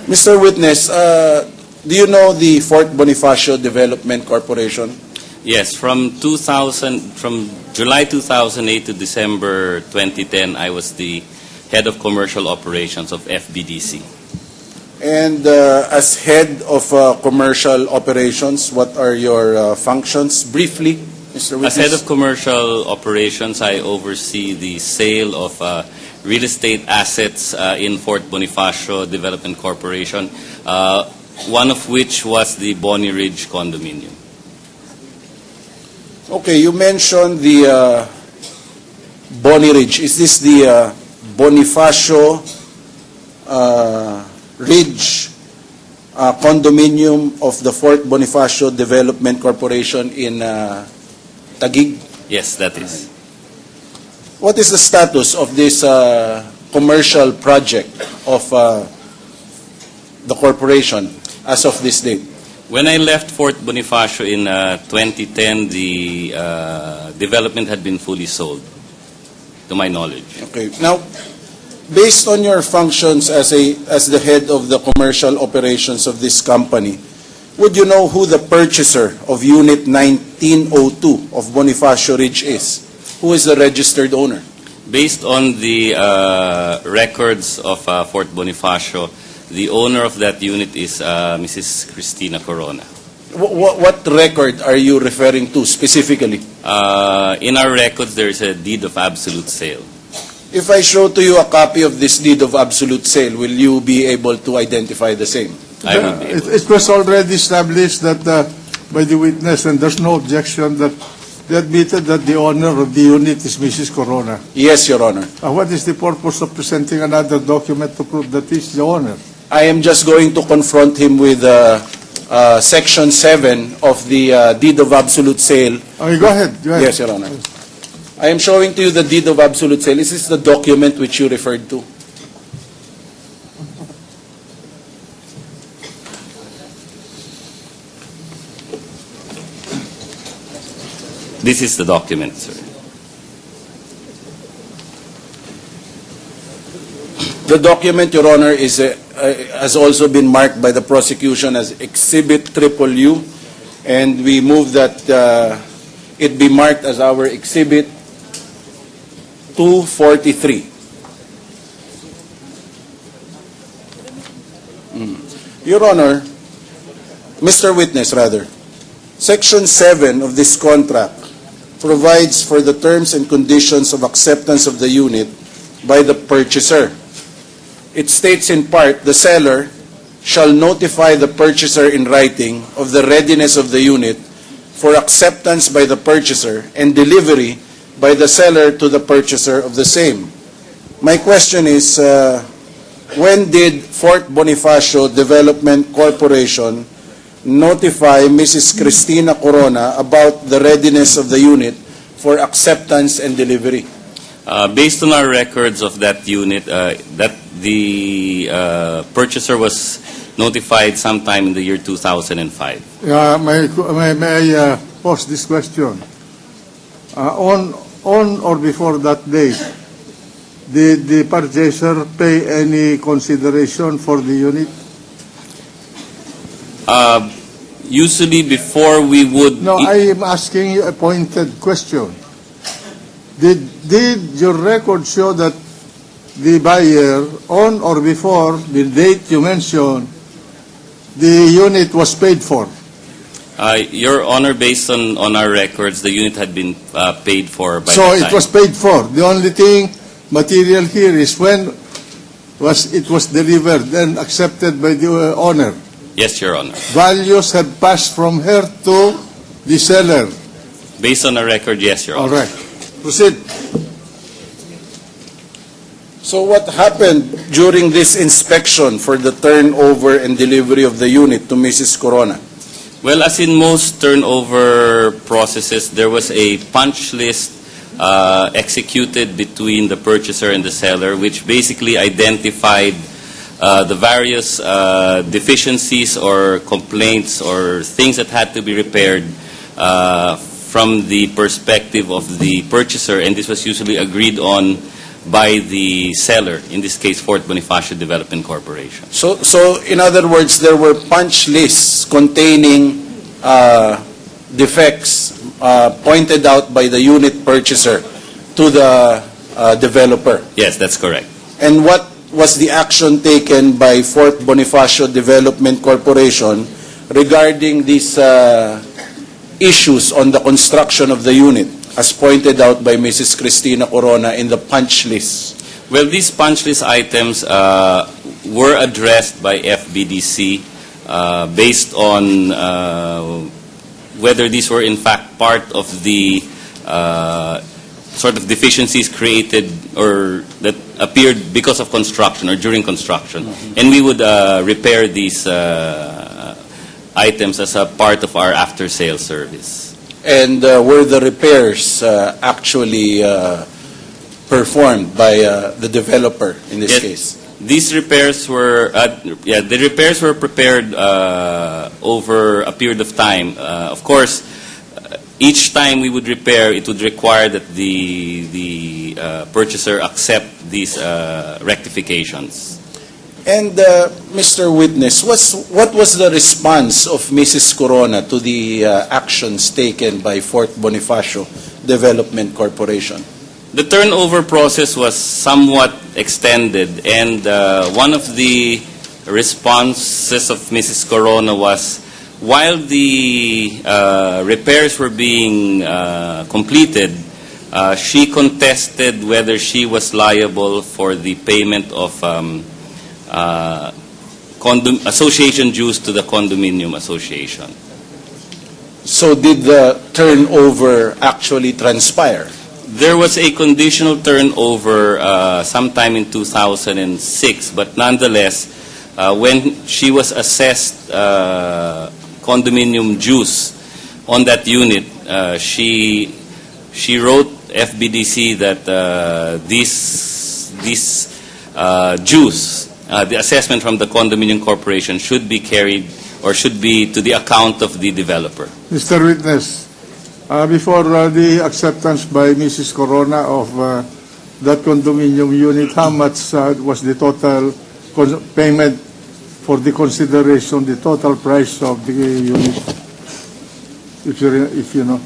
Mr. Witness, do you know the Fort Bonifacio Development Corporation? Yes, from July 2008 to December 2010, I was the head of commercial operations of FBDC. And as head of commercial operations, what are your functions? Briefly, Mr. Witness. As head of commercial operations, I oversee the sale of real estate assets in Fort Bonifacio Development Corporation, one of which was the Bonnie Ridge condominium. Okay, you mentioned the Bonnie Ridge. Is this the Bonifacio Ridge condominium of the Fort Bonifacio Development Corporation in Taguig? Yes, that is. What is the status of this commercial project of the corporation as of this date? When I left Fort Bonifacio in 2010, the development had been fully sold, to my knowledge. Okay. Now, based on your functions as the head of the commercial operations of this company, would you know who the purchaser of Unit 1902 of Bonifacio Ridge is? Who is the registered owner? Based on the records of Fort Bonifacio, the owner of that unit is Mrs. Cristina Corona. What record are you referring to specifically? In our records, there is a deed of absolute sale. If I show to you a copy of this deed of absolute sale, will you be able to identify the same? I will be able. It was already established that by the witness, and there's no objection, that they admitted that the owner of the unit is Mrs. Corona. Yes, Your Honor. What is the purpose of presenting another document to prove that he's the owner? I am just going to confront him with Section 7 of the deed of absolute sale. Go ahead. Yes, Your Honor. I am showing to you the deed of absolute sale. This is the document which you referred to. This is the document, sir. The document, Your Honor, has also been marked by the prosecution as Exhibit UU, and we move that it be marked as our Exhibit 243. Your Honor, Mr. Witness, rather, Section 7 of this contract provides for the terms and conditions of acceptance of the unit by the purchaser. It states in part, the seller shall notify the purchaser in writing of the readiness of the unit for acceptance by the purchaser and delivery by the seller to the purchaser of the same. My question is, when did Fort Bonifacio Development Corporation notify Mrs. Cristina Corona about the readiness of the unit for acceptance and delivery? Based on our records of that unit, that the purchaser was notified sometime in the year 2005. May I pose this question? On or before that date, did the purchaser pay any consideration for the unit? Usually before we would... No, I am asking you a pointed question. Did your record show that the buyer, on or before the date you mentioned, the unit was paid for? Your Honor, based on our records, the unit had been paid for by So the time. it was paid for. The only thing material here is when it was delivered and accepted by the owner. Yes, Your Honor. Values had passed from her to the seller. Based on our record, yes, Your Honor. All right. Proceed. So what happened during this inspection for the turnover and delivery of the unit to Mrs. Corona? Well, as in most turnover processes, there was a punch list executed between the purchaser and the seller, which basically identified the various deficiencies or complaints or things that had to be repaired from the perspective of the purchaser, and this was usually agreed on by the seller, in this case, Fort Bonifacio Development Corporation. So in other words, there were punch lists containing defects pointed out by the unit purchaser to the developer. Yes, that's correct. And what was the action taken by Fort Bonifacio Development Corporation regarding these issues on the construction of the unit, as pointed out by Mrs. Cristina Corona in the punch list? Well, these punch list items were addressed by FBDC based on whether these were in fact part of the sort of deficiencies created or that appeared because of construction or during construction. And we would repair these items as a part of our after-sales service. And were the repairs actually performed by the developer in this Yes. case? These repairs were, the repairs were prepared over a period of time. Of course, each time we would repair, it would require that the purchaser accept these rectifications. And Mr. Witness, what was the response of Mrs. Corona to the actions taken by Fort Bonifacio Development Corporation? The turnover process was somewhat extended, and one of the responses of Mrs. Corona was, while the repairs were being completed, she contested whether she was liable for the payment of association dues to the condominium association. So did the turnover actually transpire? There was a conditional turnover sometime in 2006, but nonetheless, when she was assessed condominium dues on that unit, she wrote FBDC that these dues, the assessment from the condominium corporation, should be carried or should be to the account of the developer. Mr. Witness, before the acceptance by Mrs. Corona of that condominium unit, how much was the total payment for the consideration, the total price of the unit? If you know.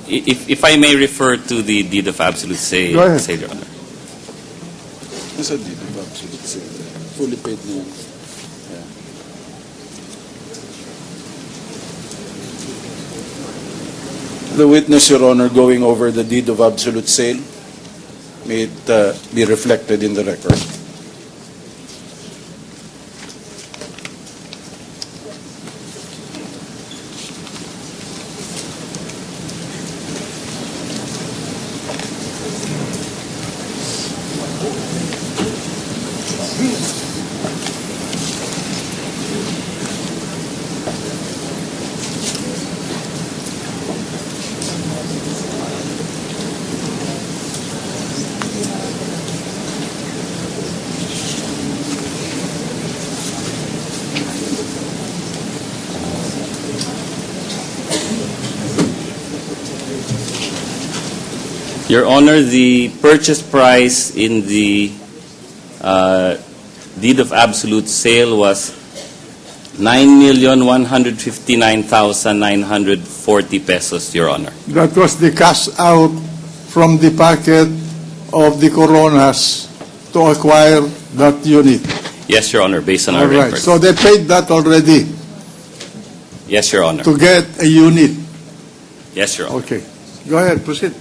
If I may refer to the deed of absolute sale, Go ahead. Your Honor. What's a deed of absolute sale? Fully paid na yan. The witness, Your Honor, going over the deed of absolute sale, may it be reflected in the record. Your Honor, the purchase price in the deed of absolute sale was 9,159,940 pesos, Your Honor. That was the cash out from the pocket of the Coronas to acquire that unit. Yes, Your Honor, based on our All right. records. So they paid that already Yes, Your Honor. to get a unit. Yes, Your Honor. Okay. Go ahead, proceed.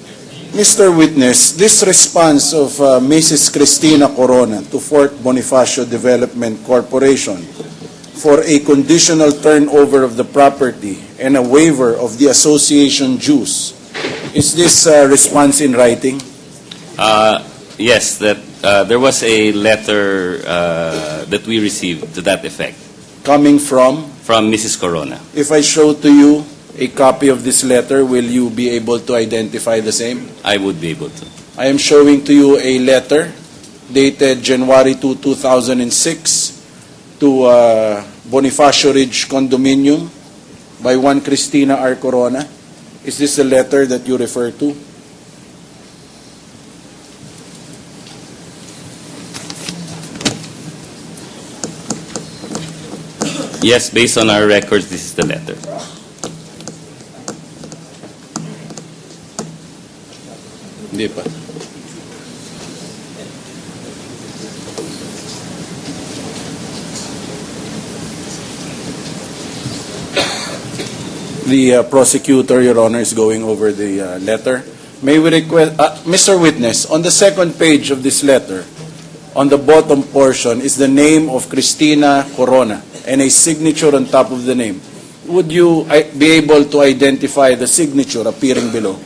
Mr. Witness, this response of Mrs. Cristina Corona to Fort Bonifacio Development Corporation for a conditional turnover of the property and a waiver of the association dues, is this response in writing? Yes, that there was a letter that we received to that effect Coming from? from Mrs. Corona. If I show to you a copy of this letter, will you be able to identify the same? I would be able to. I am showing to you a letter dated January 2, 2006 to Bonifacio Ridge Condominium by one Cristina R. Corona. Is this the letter that you refer to? Yes, based on our records, this is the letter. Hindi pa. The prosecutor, Your Honor, is going over the letter. May we request, Mr. Witness, on the second page of this letter, on the bottom portion is the name of Cristina Corona and a signature on top of the name. Would you be able to identify the signature appearing below?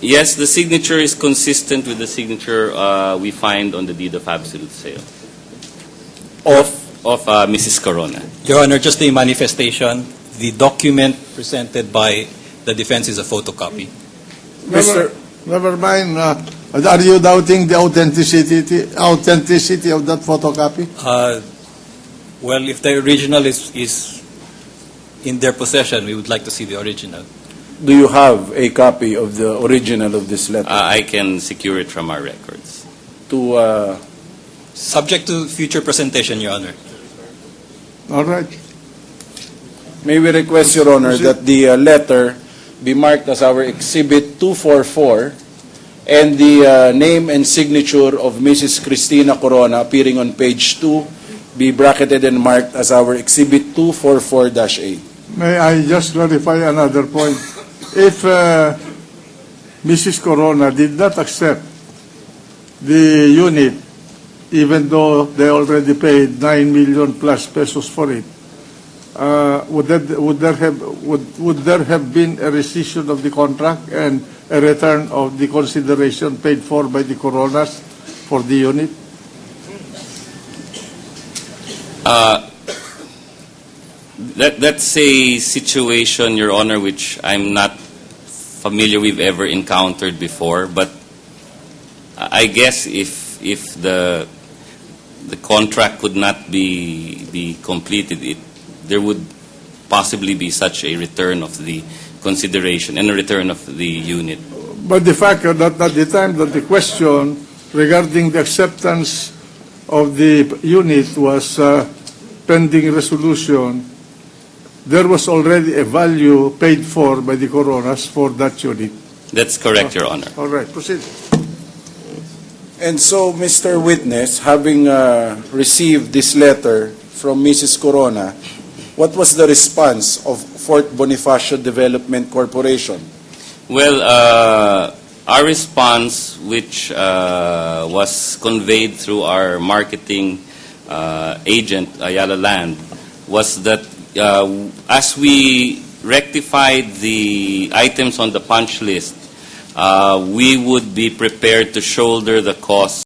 Yes, the signature is consistent with the signature we find on the deed of absolute sale of Mrs. Corona. Your Honor, just a manifestation. The document presented by the defense is a photocopy. Never mind. Are you doubting the authenticity of that photocopy? Well, if the original is in their possession, we would like to see the original. Do you have a copy of the original of this letter? I can secure it from our records. Subject to future presentation, Your Honor. All right. May we request, Your Honor, that the letter be marked as our Exhibit 244 and the name and signature of Mrs. Cristina Corona appearing on page 2 be bracketed and marked as our Exhibit 244-A. May I just clarify another point? If Mrs. Corona did not accept the unit, even though they already paid 9 million plus pesos for it, would there have been a rescission of the contract and a return of the consideration paid for by the Coronas for the unit? That's a situation, Your Honor, which I'm not familiar we've ever encountered before. But I guess if the contract could not be completed, there would possibly be such a return of the consideration and a return of the unit. But the fact that at the time that the question regarding the acceptance of the unit was pending resolution, there was already a value paid for by the Coronas for that unit. That's correct, Your Honor. All right, proceed. And so, Mr. Witness, having received this letter from Mrs. Corona, what was the response of Fort Bonifacio Development Corporation? Well, our response, which was conveyed through our marketing agent, Ayala Land, was that as we rectified the items on the punch list, we would be prepared to shoulder the cost